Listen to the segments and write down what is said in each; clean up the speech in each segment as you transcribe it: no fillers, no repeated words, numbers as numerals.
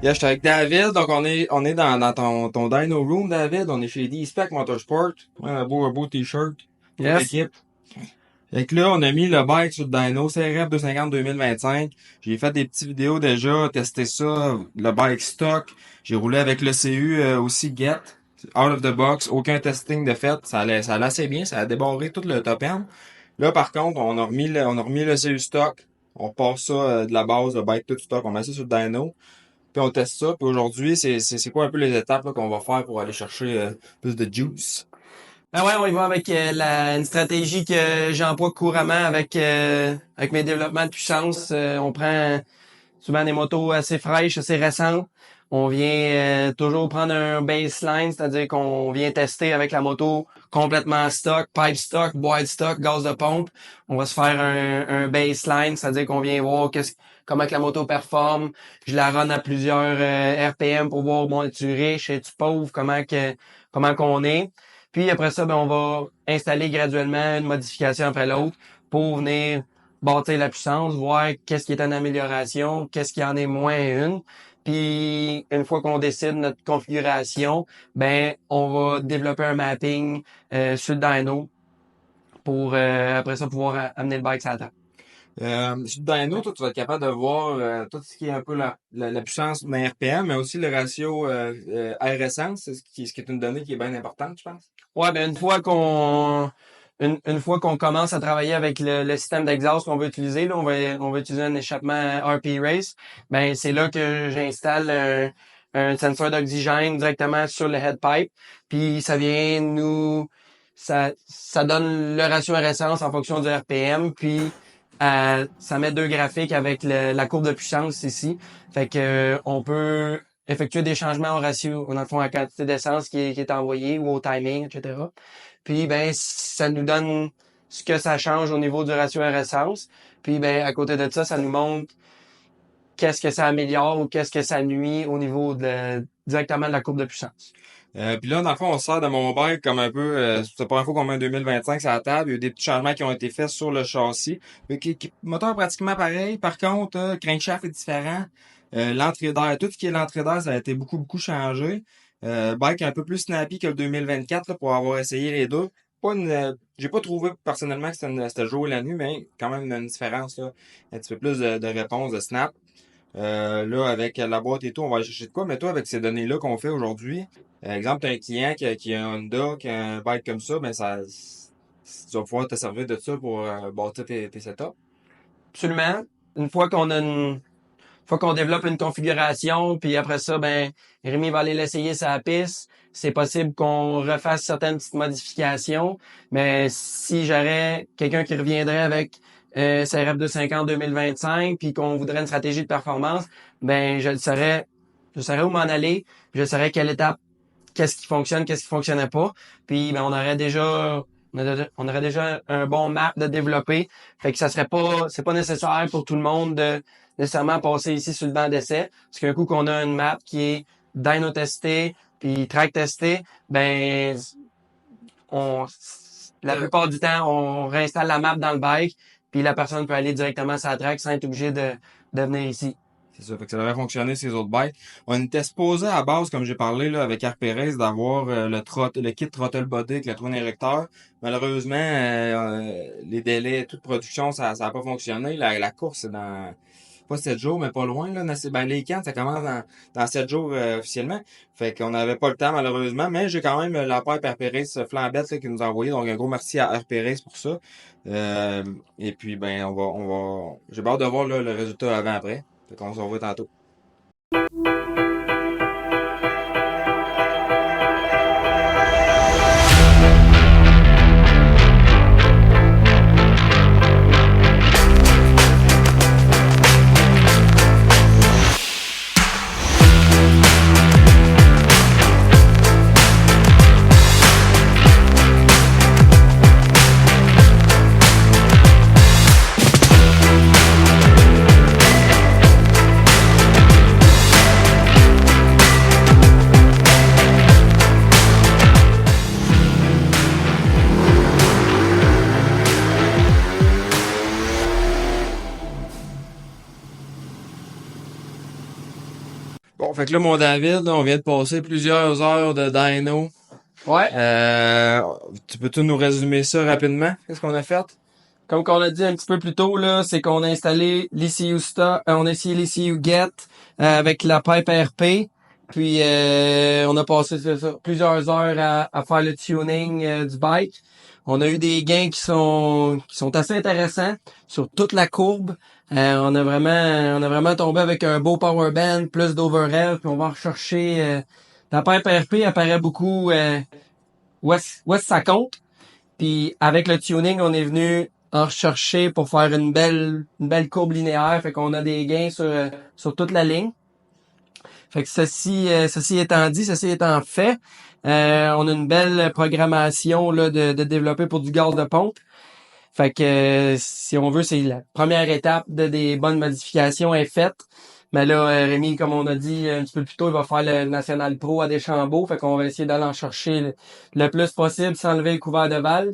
Yeah, j'étais avec David, donc on est dans ton dyno room, David. On est chez D-Spec Motorsport. Ouais, un beau t-shirt. Toute Yes. l'équipe. Fait que là, on a mis le bike sur le dyno CRF 250 2025. J'ai fait des petites vidéos déjà, testé ça, le bike stock. J'ai roulé avec le CU aussi Get. Out of the box, aucun testing de fait. Ça allait assez bien, ça a débarré tout le top end. Là, par contre, on a remis le CU stock. On passe ça de la base, le bike tout stock. On met ça sur le dyno. Puis on teste ça. Puis aujourd'hui, c'est quoi un peu les étapes là, qu'on va faire pour aller chercher plus de juice? Ben ouais, on y va avec une stratégie que j'emploie couramment avec mes développements de puissance. On prend souvent des motos assez fraîches, assez récentes. On vient toujours prendre un baseline, c'est-à-dire qu'on vient tester avec la moto complètement stock, pipe stock, boîte stock, gaz de pompe. On va se faire un baseline, c'est-à-dire qu'on vient voir comment que la moto performe. Je la run à plusieurs RPM pour voir, bon, es-tu riche, es-tu pauvre, comment qu'on est. Puis après ça, ben, on va installer graduellement une modification après l'autre pour venir bâtir la puissance, voir qu'est-ce qui est en amélioration, qu'est-ce qui en est moins une. Puis une fois qu'on décide notre configuration, ben on va développer un mapping sur le dyno pour après ça pouvoir amener le bike sur la table. Sur le dyno, toi, tu vas être capable de voir tout ce qui est un peu la puissance d'un RPM, mais aussi le ratio air-essence, ce qui est une donnée qui est bien importante, je pense. Ouais, ben une fois qu'on commence à travailler avec le système d'exhaust qu'on veut utiliser, là, on va utiliser un échappement RP Race, ben c'est là que j'installe un sensor d'oxygène directement sur le head pipe, puis ça donne le ratio air-essence en fonction du RPM, puis ça met deux graphiques avec la courbe de puissance ici, fait que on peut effectuer des changements au ratio, dans le fond, à la quantité d'essence qui est envoyée ou au timing, etc. Puis, ben, ça nous donne ce que ça change au niveau du ratio air-essence. Puis, ben, à côté de ça, ça nous montre qu'est-ce que ça améliore ou qu'est-ce que ça nuit au niveau directement de la courbe de puissance. Puis là, dans le fond, on sert de mon bike comme un peu, c'est la première fois qu'on met un 2025 sur la table. Il y a eu des petits changements qui ont été faits sur le châssis. Moteur pratiquement pareil. Par contre, crankshaft est différent. L'entrée d'air, tout ce qui est l'entrée d'air, ça a été beaucoup, beaucoup changé. Bike un peu plus snappy que le 2024 là, pour avoir essayé les deux. J'ai pas trouvé personnellement que c'était le jour et la nuit, mais quand même une différence là. Un petit peu plus de réponse de snap. Là, avec la boîte et tout, on va aller chercher de quoi, mais toi, avec ces données-là qu'on fait aujourd'hui, exemple, tu as un client qui a un Honda, qui a un bike comme ça, ben tu vas pouvoir te servir de ça pour bâtir tes setups. Absolument. Une fois qu'on développe une configuration, puis après ça, ben, Rémi va aller l'essayer sur la piste. C'est possible qu'on refasse certaines petites modifications, mais si j'aurais quelqu'un qui reviendrait avec CRF 250 2025, puis qu'on voudrait une stratégie de performance, ben je saurais où m'en aller, je saurais quelle étape, qu'est-ce qui fonctionne, qu'est-ce qui fonctionnait pas, puis ben on aurait déjà un bon map de développer, fait que c'est pas nécessaire pour tout le monde de nécessairement passer ici sur le banc d'essai, parce qu'un coup qu'on a une map qui est dyno testée, puis track testée, ben la plupart du temps, on réinstalle la map dans le bike, puis la personne peut aller directement sur la track sans être obligé de venir ici. C'est ça, fait que ça devrait fonctionner ces autres bikes. On était supposé à base, comme j'ai parlé là, avec RP d'avoir le kit throttle body avec le twin érecteur. Malheureusement, les délais, toute production, ça a pas fonctionné. La course, c'est dans pas 7 jours, mais pas loin. Là. Ben, les camps, ça commence dans 7 jours officiellement. Fait qu'on n'avait pas le temps, malheureusement. Mais j'ai quand même la pipe RP flambette là, qui nous a envoyé. Donc, un gros merci à RP pour ça. Et puis, ben, j'ai hâte de voir là, le résultat avant-après. Fait qu'on se revoit tantôt. Bon, fait que là, mon David, là, on vient de passer plusieurs heures de dyno. Ouais. Tu peux-tu nous résumer ça rapidement? Qu'est-ce qu'on a fait? Comme qu'on a dit un petit peu plus tôt, là, c'est qu'on a installé l'ECU on a essayé l'ECU Get avec la pipe RP. Puis on a passé plusieurs heures à faire le tuning du bike. On a eu des gains qui sont assez intéressants sur toute la courbe. On a vraiment tombé avec un beau power band, plus d'overrev, puis on va rechercher la pipe RP apparaît beaucoup où est-ce que ça compte. Puis avec le tuning, on est venu en rechercher pour faire une belle courbe linéaire. Fait qu'on a des gains sur toute la ligne. Fait que ceci étant fait, on a une belle programmation là, de développer pour du gaz de pompe. Fait que si on veut, c'est la première étape des bonnes modifications est faite. Mais là, Rémi, comme on a dit un petit peu plus tôt, il va faire le National Pro à Deschambault. Fait qu'on va essayer d'aller en chercher le plus possible sans enlever le couvert de valve.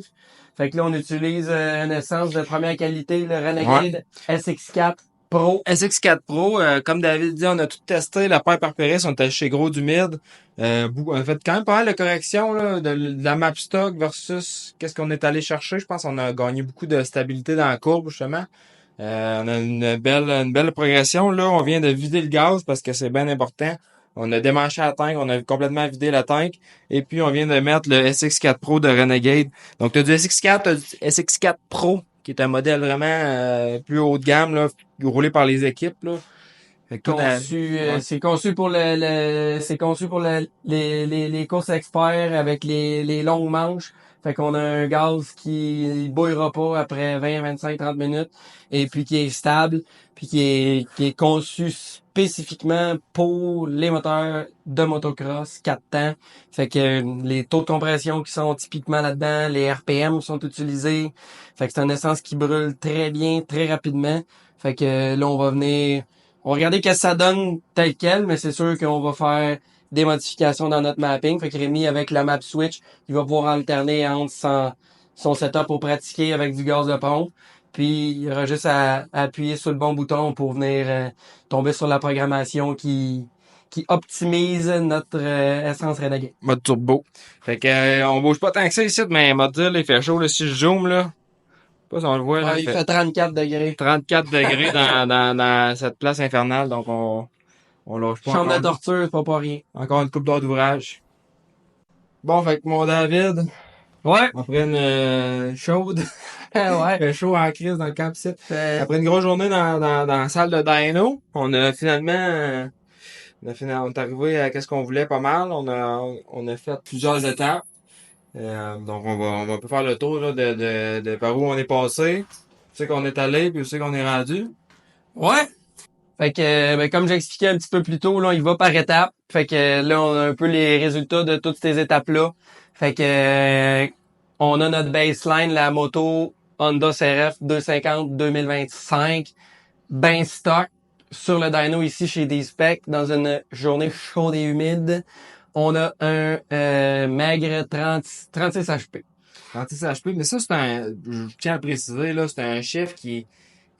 Fait que là, on utilise une essence de première qualité, le Renegade SX4 Pro. SX4 Pro, comme David dit, on a tout testé. La paire par Pérez, on était chez Gros du Mid. On a fait quand même pas mal de corrections là, de la map stock versus qu'est-ce qu'on est allé chercher. Je pense qu'on a gagné beaucoup de stabilité dans la courbe, justement. On a une belle progression. Là, on vient de vider le gaz parce que c'est bien important. On a démanché la tank, on a complètement vidé la tank. Et puis, on vient de mettre le SX4 Pro de Renegade. Donc, tu as du SX4, tu as du SX4 Pro, qui est un modèle vraiment plus haut de gamme, là, roulé par les équipes. Là. Fait que C'est conçu pour c'est conçu pour les courses experts avec les longues manches. Fait qu'on a un gaz qui bouillera pas après 20, 25, 30 minutes et puis qui est stable puis qui est conçu spécifiquement pour les moteurs de motocross 4 temps. Fait que les taux de compression qui sont typiquement là-dedans, les RPM sont utilisés. Fait que c'est une essence qui brûle très bien, très rapidement. Fait que là, on va regarder qu'est-ce que ça donne tel quel, mais c'est sûr qu'on va faire des modifications dans notre mapping. Fait que Rémi, avec la map switch, il va pouvoir alterner entre son setup pour pratiquer avec du gaz de pompe. Puis il y aura juste à appuyer sur le bon bouton pour venir tomber sur la programmation qui optimise notre essence Renegade. mode turbo. Fait que on bouge pas tant que ça ici, mais mode là, il fait chaud là, si je zoome là. Je sais pas si on le voit là. Il fait 34 degrés. 34 degrés dans cette place infernale, donc on lâche pas Chambre encore. de torture, c'est pas rien. Encore une coupe d'heure d'ouvrage. Bon, fait que mon David, Ouais. après une chaude, il Ouais. fait chaud en crise dans le camp ici. Après une grosse journée dans la salle de dyno, on a finalement, on est arrivé à qu'est-ce qu'on voulait pas mal. On a fait plusieurs étapes. Donc on va un peu faire le tour là, de par où on est passé, où c'est qu'on est allé, puis où c'est qu'on est rendu. Ouais. Fait que, ben, comme j'expliquais un petit peu plus tôt, là, il va par étapes. Fait que là, on a un peu les résultats de toutes ces étapes-là. Fait que, on a notre baseline, la moto Honda CRF 250 2025, ben stock sur le dyno ici chez D-Spec dans une journée chaude et humide. On a un maigre 36 HP. 36 HP, mais ça je tiens à le préciser là, c'est un chiffre qui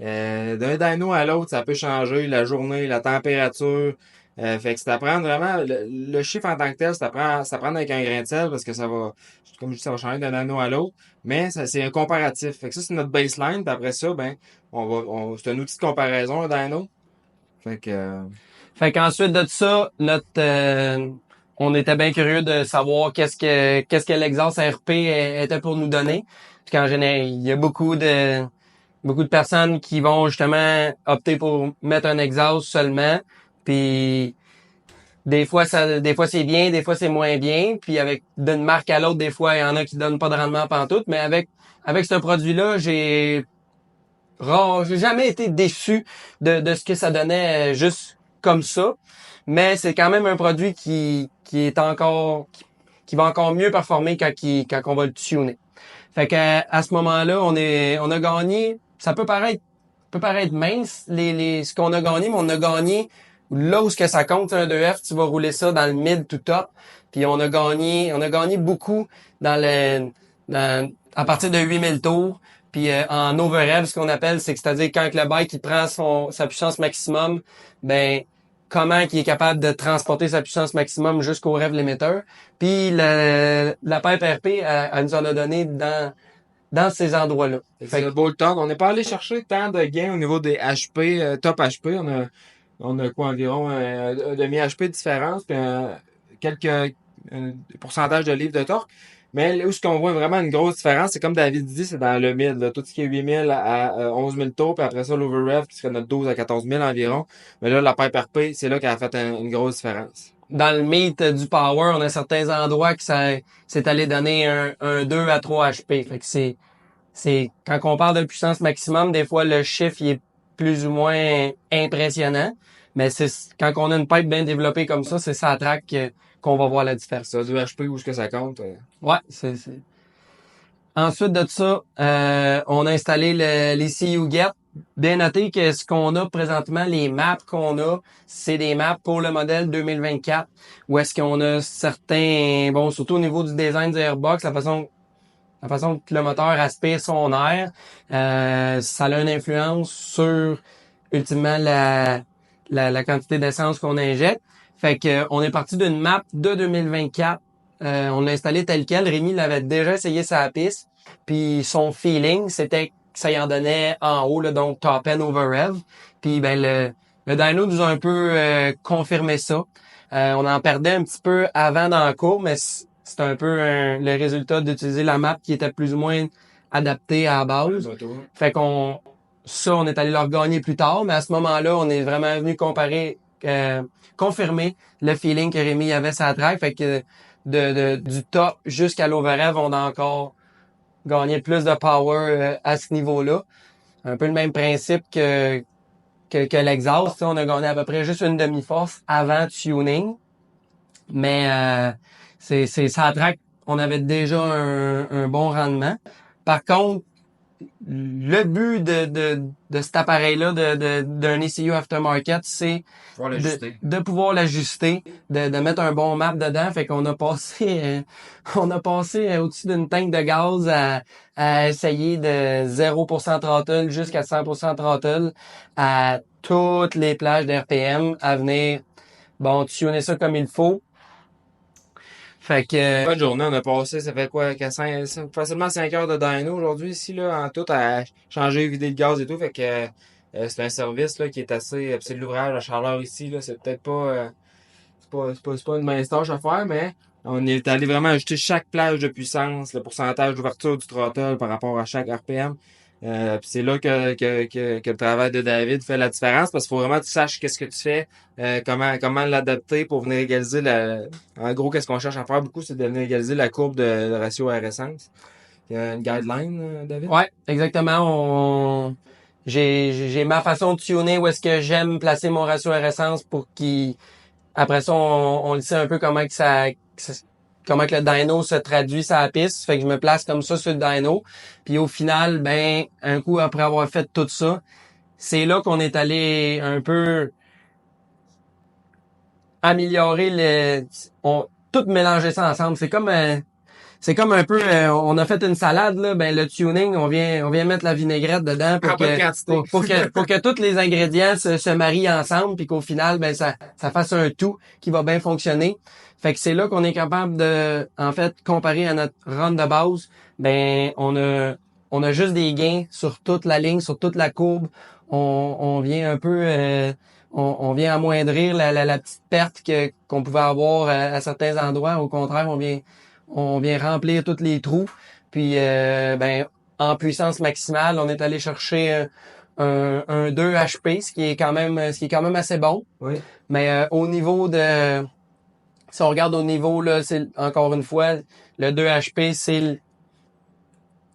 d'un dyno à l'autre, ça peut changer la journée, la température. Fait que c'est à prendre vraiment le chiffre en tant que tel, c'est à prendre avec un grain de sel parce que ça va, comme je dis, ça va changer d'un dyno à l'autre. Mais ça, c'est un comparatif. Fait que ça, c'est notre baseline. Puis après ça, ben, c'est un outil de comparaison, un dyno. Fait que Fait qu'ensuite de ça, on était bien curieux de savoir qu'est-ce que l'exhaust RP était pour nous donner. Parce qu'en général, il y a beaucoup de personnes qui vont justement opter pour mettre un exhaust seulement. Puis des fois c'est bien, des fois c'est moins bien. Puis avec d'une marque à l'autre, des fois il y en a qui donnent pas de rendement pantoute. Mais avec ce produit-là, j'ai jamais été déçu de ce que ça donnait juste comme ça. Mais c'est quand même un produit qui va encore mieux performer quand on va le tuner. Fait que à ce moment-là, on a gagné. Ça peut paraître mince ce qu'on a gagné, mais on a gagné là où ce que ça compte, un 2F, tu vas rouler ça dans le mid to top. Puis on a gagné beaucoup à partir de 8000 tours. Puis en overrev, ce qu'on appelle, c'est-à-dire quand le bike il prend sa puissance maximum, ben comment il est capable de transporter sa puissance maximum jusqu'au rev limiter. Puis la pipe RP, elle nous en a donné dans ces endroits-là. C'est le beau temps. On n'est pas allé chercher tant de gains au niveau des HP, top HP. On a quoi environ un demi HP de différence, puis quelques pourcentages de livres de torque. Mais où ce qu'on voit vraiment une grosse différence, c'est comme David dit, c'est dans le mid, là. Tout ce qui est 8000 à 11 000 tours, puis après ça, l'overrev, qui serait notre 12 à 14 000 environ. Mais là, la pipe RP, c'est là qu'elle a fait une grosse différence. Dans le meet du power, on a certains endroits que c'est allé donner un 2 à 3 HP. Fait que c'est quand on parle de puissance maximum, des fois le chiffre il est plus ou moins impressionnant, mais c'est quand on a une pipe bien développée comme ça, c'est ça à track qu'on va voir la différence. Ça, du HP, où est-ce que ça compte? Ouais, c'est. Ensuite de ça, on a installé les CU-Get. Bien noté que ce qu'on a présentement, les maps qu'on a, c'est des maps pour le modèle 2024, où est-ce qu'on a certains, bon, surtout au niveau du design du airbox, la façon que le moteur aspire son air, ça a une influence sur, ultimement, la quantité d'essence qu'on injecte. Fait que, on est parti d'une map de 2024. On l'a installé tel quel. Rémi l'avait déjà essayé sa piste. Puis son feeling, c'était que ça y en donnait en haut, là, donc top end over rev. Puis ben le dyno nous a un peu confirmé ça. On en perdait un petit peu avant dans la courbe, mais c'est un peu le résultat d'utiliser la map qui était plus ou moins adaptée à la base. Fait on est allé leur gagner plus tard, mais à ce moment-là, on est vraiment venu confirmer le feeling que Rémi avait sur la track. Fait que du top jusqu'à l'overrev, on a encore gagné plus de power à ce niveau-là. Un peu le même principe que l'exhaust. On a gagné à peu près juste une demi-force avant tuning. Mais c'est ça à track, on avait déjà un bon rendement. Par contre, le but de cet appareil-là, d'un ECU aftermarket, c'est de pouvoir l'ajuster, de mettre un bon map dedans. Fait qu'on a passé au-dessus d'une tank de gaz à essayer de 0% throttle jusqu'à 100% throttle à toutes les plages d'RPM à venir, bon, tuner ça comme il faut. Fait que... Bonne journée, on a passé, ça fait quoi, facilement 5 heures de dyno aujourd'hui ici, là, en tout, à changer, vider le gaz et tout, fait que c'est un service là qui est assez, c'est de l'ouvrage à chaleur ici, là, c'est peut-être pas, c'est pas une mince tâche à faire, mais on est allé vraiment ajouter chaque plage de puissance, le pourcentage d'ouverture du throttle par rapport à chaque RPM. Puis c'est là que le travail de David fait la différence parce qu'il faut vraiment que tu saches qu'est-ce que tu fais, comment l'adapter pour venir égaliser en gros, qu'est-ce qu'on cherche à faire beaucoup, c'est de venir égaliser la courbe de ratio air essence. Il y a une guideline, David? Ouais, exactement. J'ai ma façon de tuner où est-ce que j'aime placer mon ratio air essence pour qu'il, après ça, on le sait un peu comment que le dyno se traduit sur la piste. Fait que je me place comme ça sur le dyno. Puis au final, ben, un coup après avoir fait tout ça, c'est là qu'on est allé un peu améliorer tout mélanger ça ensemble. C'est comme un peu, on a fait une salade, là, ben, le tuning, on vient mettre la vinaigrette dedans pour que tous les ingrédients se marient ensemble puis qu'au final, ben, ça fasse un tout qui va bien fonctionner. Fait que c'est là qu'on est capable de, en fait, comparer à notre run de base, ben, on a juste des gains sur toute la ligne, sur toute la courbe. On vient un peu, on vient amoindrir la petite perte qu'on pouvait avoir à certains endroits. Au contraire, on vient remplir tous les trous. Puis ben en puissance maximale, on est allé chercher un 2 HP, ce qui est quand même assez bon. Oui. Mais au niveau de si on regarde au niveau là, c'est encore une fois le 2 HP, c'est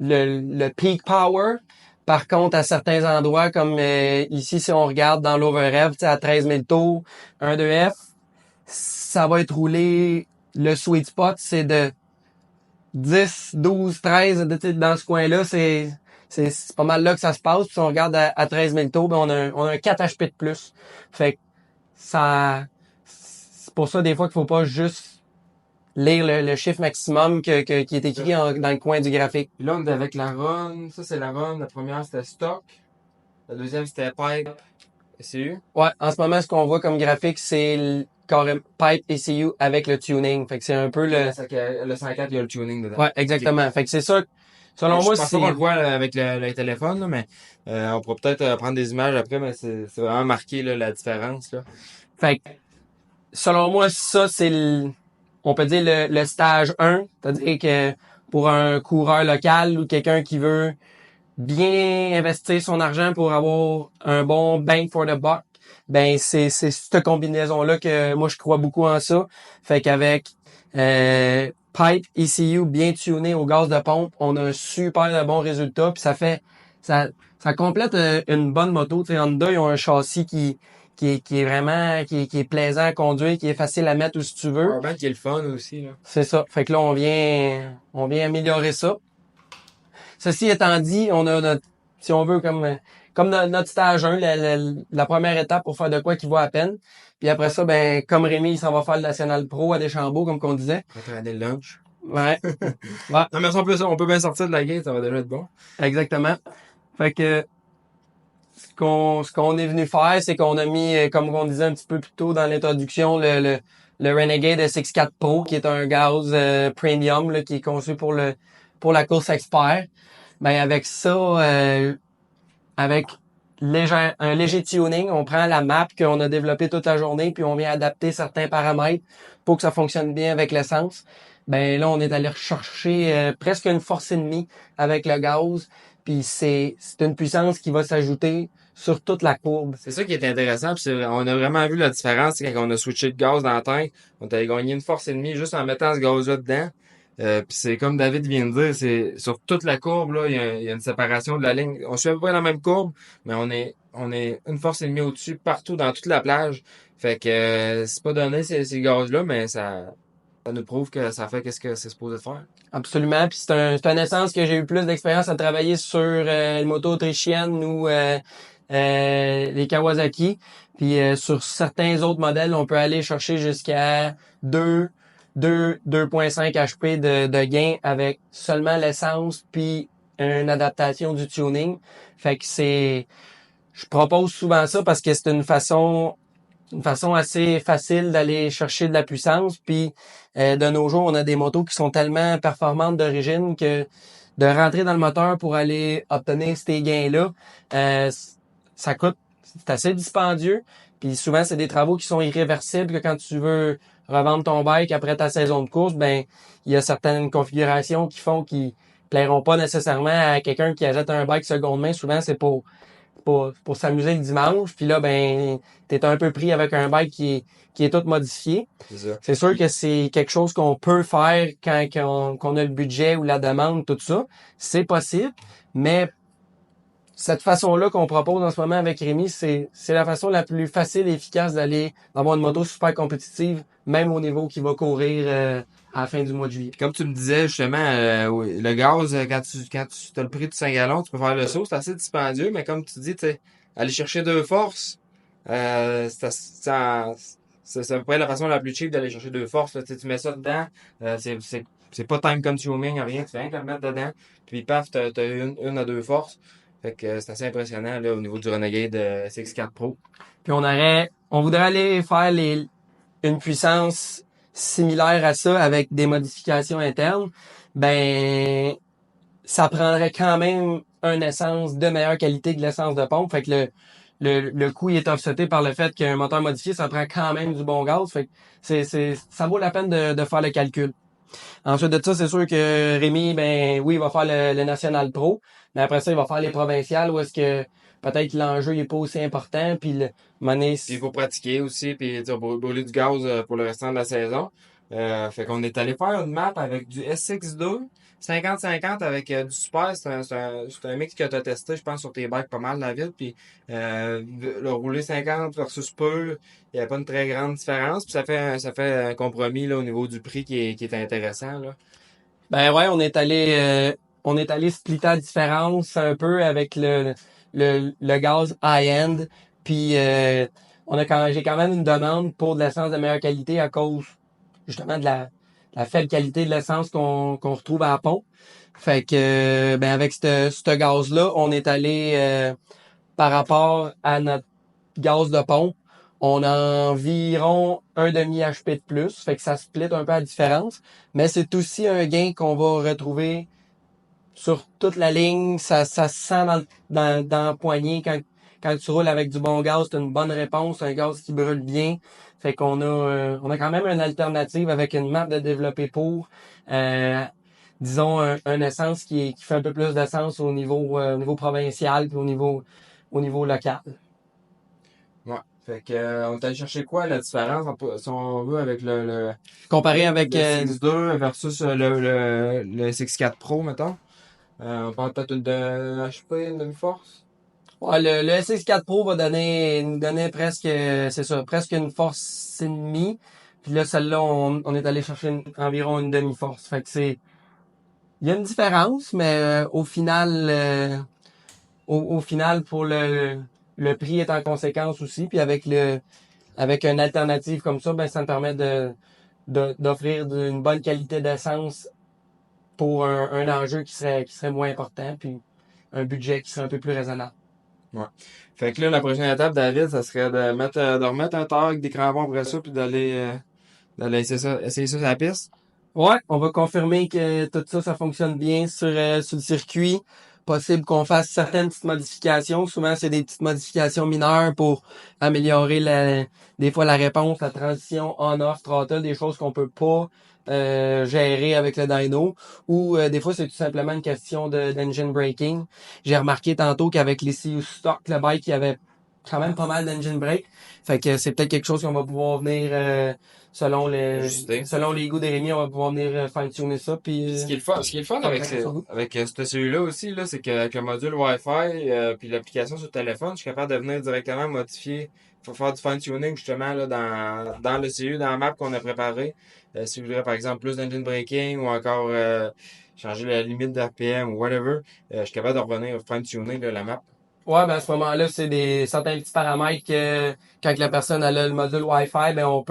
le peak power. Par contre, à certains endroits, comme ici, si on regarde dans l'overrev, à 13 000 tours, un 2F, ça va être roulé. Le sweet spot, c'est de 10, 12, 13, dans ce coin-là, c'est pas mal là que ça se passe. Puis si on regarde à 13 000 tours, ben on a un 4 HP de plus. Fait que c'est pour ça des fois qu'il faut pas juste lire le chiffre maximum qui est écrit dans le coin du graphique. Puis là, on est avec la run. Ça, c'est la run. La première, c'était stock. La deuxième, c'était pipe ECU? Ouais, en ce moment, ce qu'on voit comme graphique, c'est le carré pipe ECU avec le tuning. Fait que c'est un peu le... Le 104, il y a le tuning dedans. Ouais, OK. exactement. Fait que c'est ça. Selon Je moi, pense pas qu'on c'est... le voit avec le téléphone, là, mais on pourra peut-être prendre des images après, mais c'est vraiment marqué là, la différence. Là. Fait que, selon moi, ça, c'est on peut dire le stage 1. C'est-à-dire que pour un coureur local ou quelqu'un qui veut bien investir son argent pour avoir un bon bang for the buck, ben c'est cette combinaison-là que moi je crois beaucoup en ça. Fait qu'avec pipe ECU bien tuné au gaz de pompe, on a un super de bon résultat. Puis ça ça complète une bonne moto. Tu sais, Honda, ils ont un châssis qui est vraiment qui est plaisant à conduire, qui est facile à mettre où si tu veux. Powerbank qui est le fun aussi. Là. C'est ça. Fait que là, on vient améliorer ça. Ceci étant dit, on a notre, si on veut, comme notre stage 1, la première étape pour faire de quoi qui vaut à peine. Puis après ça, ben, comme Rémi, il s'en va faire le National Pro à Deschambault, comme qu'on disait. Entraîner le lunch. Ouais. Ouais, Non, mais ça, on peut bien sortir de la gate, ça va déjà être bon. exactement. Fait que, ce qu'on est venu faire, c'est qu'on a mis, comme on disait un petit peu plus tôt dans l'introduction, le Renegade SX4 Pro, qui est un gaz premium, là, qui est conçu pour la course expert. Ben, avec ça, avec un léger tuning, on prend la map qu'on a développée toute la journée, puis on vient adapter certains paramètres pour que ça fonctionne bien avec l'essence. Ben là, on est allé rechercher presque une force et demie avec le gaz, puis c'est une puissance qui va s'ajouter sur toute la courbe. C'est ça qui est intéressant. Puis on a vraiment vu la différence quand on a switché de gaz dans la tank. On avait gagné une force et demie juste en mettant ce gaz-là dedans. Puis c'est comme David vient de dire, c'est sur toute la courbe, là, il y a une séparation de la ligne. On suit à peu près la même courbe, mais on est une force et demie au-dessus partout dans toute la plage. Fait que c'est pas donné ces gaz-là, mais ça nous prouve que ça fait qu'est-ce que c'est supposé de faire. Absolument. Puis c'est un essence que j'ai eu plus d'expérience à travailler sur les motos autrichiennes ou les Kawasaki. Puis sur certains autres modèles, on peut aller chercher jusqu'à 2,5 HP de gain avec seulement l'essence puis une adaptation du tuning. Fait que je propose souvent ça parce que c'est une façon assez facile d'aller chercher de la puissance. Puis de nos jours, on a des motos qui sont tellement performantes d'origine que de rentrer dans le moteur pour aller obtenir ces gains-là, ça coûte, c'est assez dispendieux. Puis souvent, c'est des travaux qui sont irréversibles que quand tu veux revendre ton bike après ta saison de course, ben il y a certaines configurations qui plairont pas nécessairement à quelqu'un qui achète un bike seconde main. Souvent, c'est pour s'amuser le dimanche. Puis là, ben, t'es un peu pris avec un bike qui est tout modifié. C'est ça. C'est sûr que c'est quelque chose qu'on peut faire quand qu'on a le budget ou la demande, tout ça. C'est possible, mais cette façon-là qu'on propose en ce moment avec Rémi, c'est la façon la plus facile et efficace d'avoir une moto super compétitive, même au niveau qui va courir à la fin du mois de juillet. Comme tu me disais justement, oui, le gaz, quand tu as le prix de 5 gallons, tu peux faire le saut, c'est assez dispendieux, mais comme tu dis, tu sais, aller chercher deux forces, c'est à peu près la façon la plus cheap d'aller chercher deux forces. Là. Tu sais, tu mets ça dedans, c'est pas time consuming, rien, tu fais rien que le mettre dedans, puis paf, t'as une à deux forces. Fait que c'est assez impressionnant là, au niveau du Renegade SX4 Pro. Puis on voudrait aller faire une puissance similaire à ça avec des modifications internes. Ben, ça prendrait quand même une essence de meilleure qualité que l'essence de pompe. Fait que le coût il est offseté par le fait qu'un moteur modifié, ça prend quand même du bon gaz. Fait que ça vaut la peine de faire le calcul. Ensuite de ça, c'est sûr que Rémi, ben oui, il va faire le National Pro, mais après ça, il va faire les provinciales où est-ce que peut-être l'enjeu est pas aussi important, puis Puis il faut pratiquer aussi, puis tu sais, brûler du gaz pour le restant de la saison. Fait qu'on est allé faire une map avec du SX2, 50-50 avec du super. C'est un mix que tu as testé, je pense, sur tes bikes pas mal, David. Puis le rouler 50 versus peu, il n'y a pas une très grande différence. Puis ça fait un compromis là, au niveau du prix qui est intéressant. Là. Ben ouais, on est allé splitter la différence un peu avec le gaz high-end. Puis j'ai quand même une demande pour de l'essence de meilleure qualité à cause justement de la faible qualité de l'essence qu'on retrouve à la pompe. Fait que ben avec ce gaz-là, on est allé par rapport à gaz de pompe, on a environ un demi HP de plus. Fait que ça split un peu la différence. Mais c'est aussi un gain qu'on va retrouver sur toute la ligne. Ça se sent dans la poignée quand tu roules avec du bon gaz, t'as une bonne réponse, un gaz qui brûle bien. Fait qu'on a quand même une alternative avec une map de développer pour. Euh, disons un essence qui fait un peu plus d'essence au niveau provincial puis au niveau local. Ouais. Fait que, on est allé chercher quoi la différence si on veut avec Comparé avec le CX2 versus le CX4 Pro, mettons? On parle peut-être de HP, une demi-force? ouais, le SX4 Pro va nous donner presque c'est ça, presque une force et demie. Puis là, celle-là, on est allé chercher environ une demi-force. Fait que il y a une différence, mais au final, pour le prix est en conséquence aussi. Puis avec une alternative comme ça, ben ça me permet d'offrir une bonne qualité d'essence pour un enjeu qui serait moins important, puis un budget qui serait un peu plus raisonnable. Ouais. Fait que là, la prochaine étape, David, ça serait de remettre un tard avec des crampons après ça, puis d'aller essayer ça sur la piste. Ouais, on va confirmer que tout ça, ça fonctionne bien sur le circuit. Possible qu'on fasse certaines petites modifications. Souvent, c'est des petites modifications mineures pour améliorer des fois la réponse, la transition on-off, throttle, des choses qu'on peut pas gérer avec le dyno. Ou des fois, c'est tout simplement une question d'engine braking. J'ai remarqué tantôt qu'avec les CU stock, le bike, il y avait quand même pas mal d'engine brake. Fait que c'est peut-être quelque chose qu'on va pouvoir venir Ajuster. selon les goûts d'Rémi, on va pouvoir venir fine-tuner ça. Puis, Ce qui est le fun avec, faire ça. cette cellule-là aussi, là, c'est qu'avec le module Wi-Fi, puis l'application sur le téléphone, je suis capable de venir directement modifier, pour faire du fine-tuning justement là, dans le CU, dans la map qu'on a préparée. Si vous voulez par exemple plus d'engine braking ou encore changer la limite d'RPM ou whatever, je suis capable de revenir fine-tuner là, la map. Ouais, ben à ce moment-là, c'est des certains petits paramètres que quand la personne elle a le module Wi-Fi, ben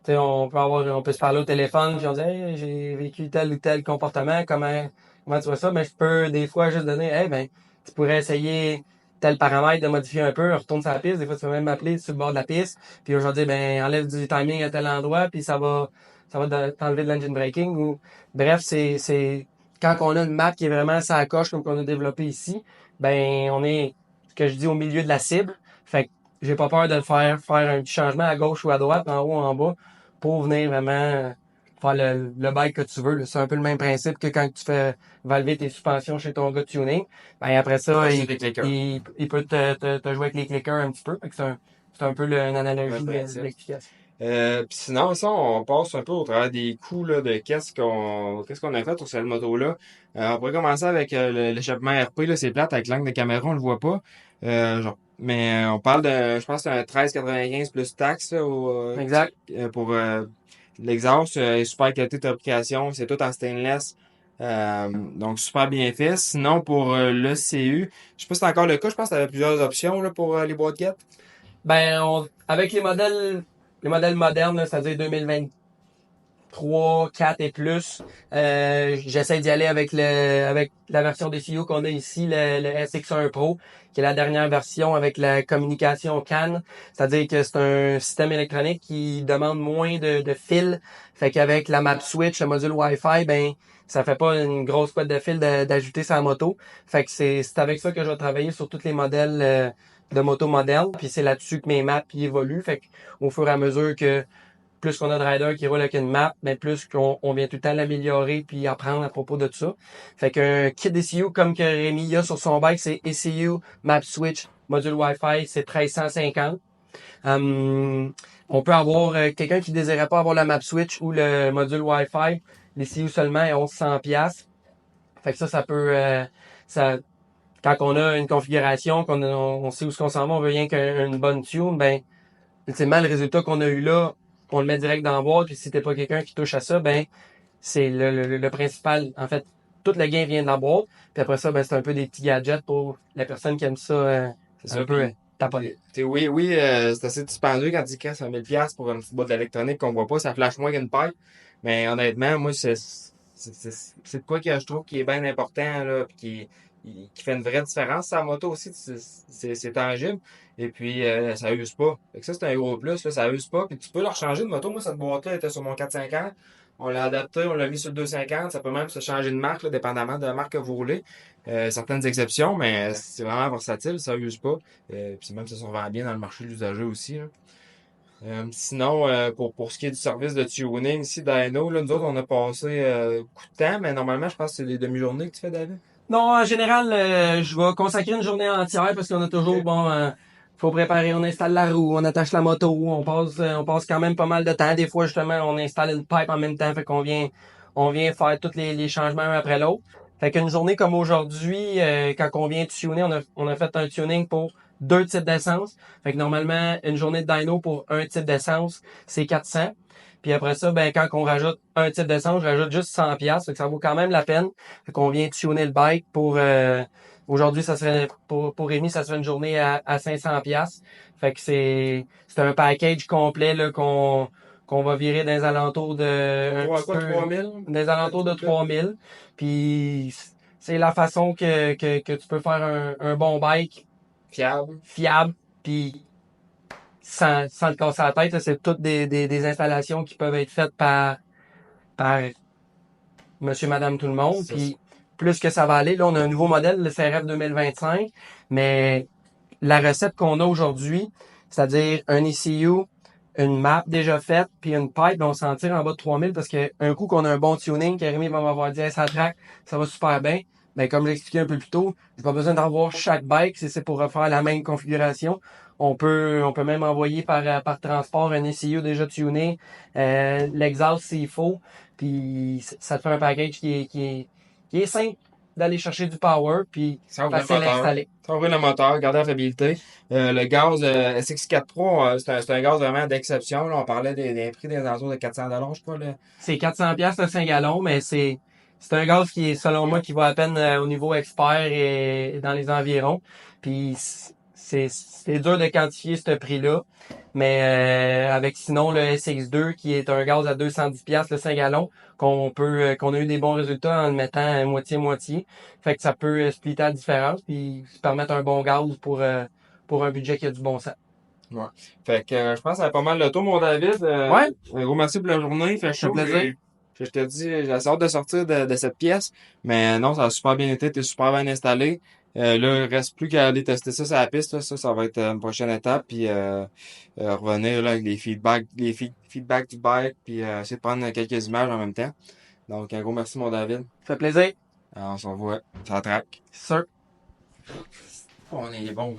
tu sais, on peut se parler au téléphone, puis on dit hey, j'ai vécu tel ou tel comportement, comment tu vois ça? Ben je peux des fois juste donner hey ben tu pourrais essayer tel paramètre de modifier un peu, retourne sur la piste, des fois tu peux même m'appeler sur le bord de la piste, puis aujourd'hui ben enlève du timing à tel endroit, puis ça va t'enlever de l'engine braking ou bref, c'est quand on a une map qui est vraiment sa coche comme qu'on a développé ici, ben on est ce que je dis au milieu de la cible. Fait que j'ai pas peur de faire un petit changement à gauche ou à droite, en haut ou en bas, pour venir vraiment faire le bike que tu veux. Là. C'est un peu le même principe que quand tu fais valver tes suspensions chez ton gars de tuning. Ben après ça, C'est des clickers. il peut te jouer avec les clickers un petit peu. Fait que c'est un peu une analogie de l'explication. Puis sinon, ça, on passe un peu au travers des coûts là, de qu'est-ce qu'on a fait sur cette moto-là. On pourrait commencer avec l'échappement RP, là, c'est plate, avec l'angle de caméra, on le voit pas. Mais on parle je pense que c'est un 13,95 plus taxe là, Exact. pour l'exhaust, super qualité de fabrication, c'est tout en stainless. Donc super bien fait. Sinon pour le CU, je sais pas si c'est encore le cas, je pense que tu avais plusieurs options là, pour les boîtes guettes. Ben, avec les modèles modernes, là, c'est-à-dire 2023, 4 et plus, j'essaie d'y aller avec la version des CEO qu'on a ici, le SX1 Pro, qui est la dernière version avec la communication CAN. C'est-à-dire que c'est un système électronique qui demande moins de fils. Fait qu'avec la map switch, le module Wi-Fi, ben, ça fait pas une grosse couette de fil d'ajouter sa moto. Fait que c'est avec ça que je vais travailler sur tous les modèles, de moto modernes, puis c'est là-dessus que mes maps y évoluent. Fait qu'au fur et à mesure que plus qu'on a de riders qui roulent avec une map, ben plus qu'on vient tout le temps l'améliorer puis apprendre à propos de tout ça. Fait qu'un kit ECU comme que Rémi a sur son bike, c'est ECU, map switch, module Wi-Fi, c'est 1350. On peut avoir quelqu'un qui désirait pas avoir la map switch ou le module Wi-Fi, l'ECU seulement est 1100 pièces. Fait que ça peut ça quand on a une configuration, on sait où ce qu'on s'en va, on veut rien qu'une bonne tune, ben, ultimement, le résultat qu'on a eu là, on le met direct dans la boîte, puis si t'es pas quelqu'un qui touche à ça, ben, c'est le principal. En fait, tout le gain vient de la boîte, puis après ça, ben, c'est un peu des petits gadgets pour la personne qui aime ça, C'est un ça, peu puis taponner. oui, c'est assez dispendieux quand tu casses 1000$ pour une petite boîte d'électronique qu'on voit pas, ça flash moins qu'une paille. Mais honnêtement, moi, c'est de quoi que je trouve qui est bien important, là, puis qui fait une vraie différence. Sa moto aussi, c'est tangible. Et puis, ça use pas. Fait que ça, c'est un gros plus, là, ça use pas. Puis tu peux leur changer de moto. Moi, cette boîte-là était sur mon 450. On l'a adapté, on l'a mis sur le 250. Ça peut même se changer de marque, là, dépendamment de la marque que vous roulez. Certaines exceptions, mais c'est vraiment versatile, ça use pas. Puis même, ça se revend bien dans le marché de l'usager aussi, là. Sinon, pour ce qui est du service de tuning ici, Dyno, là, nous autres, on a passé beaucoup de temps, mais normalement, je pense que c'est des demi-journées que tu fais, David. Non, en général, je vais consacrer une journée entière parce qu'on a toujours, Ok. bon, faut préparer, on installe la roue, on attache la moto, on passe quand même pas mal de temps. Des fois, justement, on installe une pipe en même temps, fait on vient faire tous les changements un après l'autre. Fait qu'une journée comme aujourd'hui, quand on vient tuner, on a fait un tuning pour 2 types d'essence. Fait que normalement, une journée de dyno pour un type d'essence, c'est 400. Puis après ça, ben, quand on rajoute un type d'essence, je rajoute juste 100 pièces, que ça vaut quand même la peine. Fait qu'on vient tuner le bike pour, aujourd'hui, ça serait, pour Rémi, ça serait une journée à 500 pièces. Fait que c'est un package complet, là, qu'on va virer dans les alentours de, un petit Quoi, peu, 3000? dans les alentours de 3000. Puis, c'est la façon que tu peux faire un bon bike Fiable. fiable, puis sans te casser la tête. Là. C'est toutes des installations qui peuvent être faites par monsieur, madame, tout le monde. C'est ça. Puis plus que ça va aller, là, on a un nouveau modèle, le CRF 2025, mais la recette qu'on a aujourd'hui, c'est-à-dire un ECU, une map déjà faite, puis une pipe, on s'en tire en bas de 3000 parce que un coup qu'on a un bon tuning, Jérémy va m'avoir dit, hey, ça track, ça va super bien. Ben, comme j'expliquais un peu plus tôt, j'ai pas besoin d'avoir chaque bike si c'est pour refaire la même configuration. On peut même envoyer par transport un ECU déjà tuné, l'exhaust s'il faut, puis ça te fait un package qui est simple d'aller chercher du power, puis Ça ouvre le facile à moteur. installer. Ça ouvre le moteur, garder la fiabilité. Le gaz SX4 Pro, c'est un gaz vraiment d'exception. Là. On parlait des prix des alentours de 400 $, je crois. Là. C'est 400 pièces le 5 gallons, mais c'est un gaz qui est, selon moi, qui va à peine au niveau expert et dans les environs. Puis c'est dur de quantifier ce prix-là. Mais avec sinon le SX2 qui est un gaz à 210 pièces le 5 gallons qu'on a eu des bons résultats en le mettant moitié-moitié. Fait que ça peut splitter la différence puis se permettre un bon gaz pour un budget qui a du bon sens. Ouais. Fait que je pense que ça a pas mal le tour, mon David. Ouais, Un gros merci pour la journée. Fait ça fait chaud. plaisir. Je te dis, j'ai hâte de sortir de cette pièce. Mais non, ça a super bien été. T'es super bien installé. Là, il reste plus qu'à aller tester ça sur la piste. Là. Ça va être une prochaine étape. Puis revenir là, avec feedback du bike. Puis essayer de prendre quelques images en même temps. Donc, un gros merci, mon David. Ça fait plaisir. On se revoit. Ça traque. C'est sûr. On est bon,